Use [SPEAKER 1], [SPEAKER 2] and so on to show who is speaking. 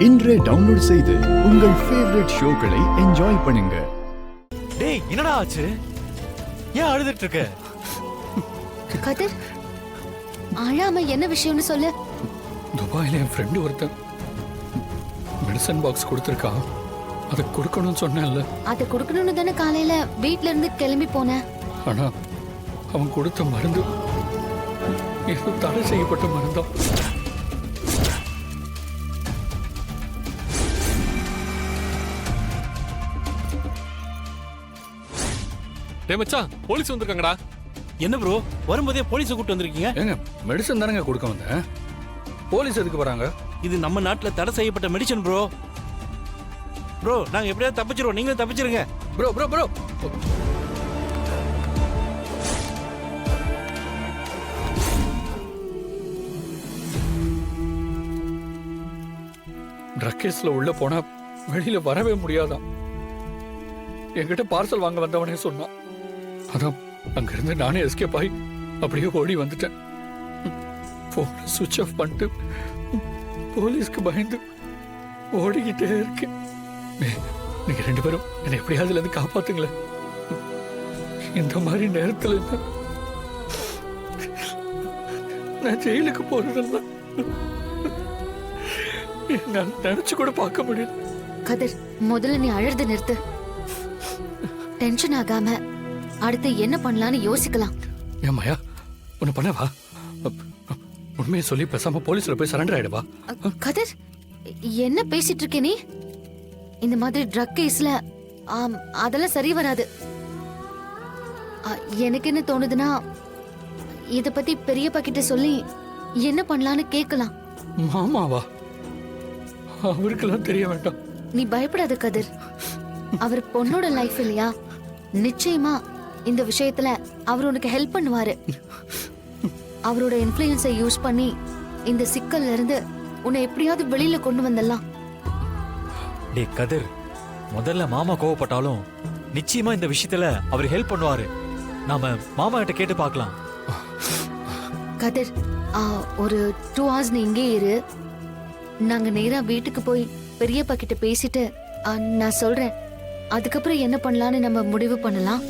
[SPEAKER 1] இன்றே டவுன்லோட் செய்து உங்கள் ஃபேவரட் ஷோக்களை என்ஜாய் பண்ணுங்க.
[SPEAKER 2] டேய் என்னடா ஆச்சு? ஏன் அழுதுட்டு இருக்க?
[SPEAKER 3] கதிர், அழாம என்ன விஷயம்னு சொல்லு.
[SPEAKER 4] துபாயில என் ஃப்ரெண்டு ஒருத்தன் மெடிசன் பாக்ஸ் கொடுத்துருக்கா, அதை கொடுக்கணும்னு சொன்னேன்ல.
[SPEAKER 3] அதை கொடுக்கணும்னு தானே காலையில வீட்ல இருந்து கிளம்பி போனேன்.
[SPEAKER 4] ஆனா அவன் கொடுத்த மருந்து ஏதோ தடை செய்யப்பட்ட மருந்தான்.
[SPEAKER 5] டேய் மச்சான், போலீஸ் வந்திருக்காங்கடா.
[SPEAKER 2] என்ன ப்ரோ, வரும்போதே போலீஸை கூட்டு வந்திருக்கீங்க?
[SPEAKER 4] ஏங்க மெடிசன் தானங்க கொடுக்க வந்தேன், போலீஸ் எதுக்கு வராங்க?
[SPEAKER 2] இது நம்ம நாட்டுல தடை செய்யப்பட்ட மெடிசன் ப்ரோ. ப்ரோ நாங்க எப்படியாவது தப்பிச்சிருவோம், நீங்களும் தப்பிச்சிருங்க.
[SPEAKER 4] ப்ரோ ப்ரோ ப்ரோ ட்ரக் கேஸ்ல உள்ள போனா வெளியில வரவே முடியாதான். என்கிட்ட பார்சல் வாங்க வந்தவனே சொன்னான். அதான் அங்கிருந்து நானே எஸ்கேப் ஆகி அப்படியே ஓடி வந்துட்டேன். போனை சுவிட்ச் ஆஃப் பண்ணிட்டு போலீஸ்க்கு பயந்து ஓடிக்கிட்டே இருக்கேன். நீங்க ரெண்டு பேரும் என்னை எப்படியாவது இருந்து காப்பாத்துங்களேன். இந்த மாதிரி நேரத்துல நான் ஜெயிலுக்கு போறதெல்லாம் நான் நினைச்சு கூட பார்க்க முடியல.
[SPEAKER 3] கதிர், முதல்ல நீ அழறத நிறுத்து. டென்ஷன் ஆகாம அடுத்து என்ன பண்ணலாம்னு யோசிக்கலாம்.
[SPEAKER 4] ஏமாயா உன்னை பண்ணவா? உண்மையை சொல்லி பேசாம போலீஸ்ல போய் சரண்டர் ஆயிடுவா.
[SPEAKER 3] கதிர், என்ன பேசிட்டு இருக்க நீ? இந்த மாதிரி ட்ரக் கேஸ்ல அதெல்லாம் சரி வராது. எனக்கு என்ன தோணுதுன்னா, இத பத்தி பெரியப்பா கிட்ட சொல்லி என்ன பண்ணலாம்னு கேட்கலாம்.
[SPEAKER 4] மாமாவா? அவருக்கெல்லாம் தெரிய வேண்டாம்.
[SPEAKER 3] நீ பயப்படாத கதிர், அவர் பொண்ணோட லைஃப் இல்லையா? நிச்சயமா இந்த விஷயத்துல அவர் உனக்கு ஹெல்ப் பண்ணுவாரு. அவரோட இன்ஃப்ளூயன்ஸை யூஸ் பண்ணி இந்த சிக்கல்ல இருந்து உன்னை எப்படியாவது வெளியில கொண்டு வந்துடலாம்.
[SPEAKER 2] டேய் கதிர், முதல்ல மாமா கோவப்பட்டாலும் நிச்சயமா இந்த விஷயத்துல அவர் ஹெல்ப் பண்ணுவாரு. நாம மாமா கிட்ட கேட்டு பார்க்கலாம்.
[SPEAKER 3] கதிர், ஒரு 2 hours நீ இங்கே இரு. நாங்க நேரா வீட்டுக்கு போய் பெரியப்பா கிட்ட பேசிட்டு நான் சொல்றேன். அதுக்கப்புறம் என்ன பண்ணலாம்னு நம்ம முடிவு பண்ணலாம்.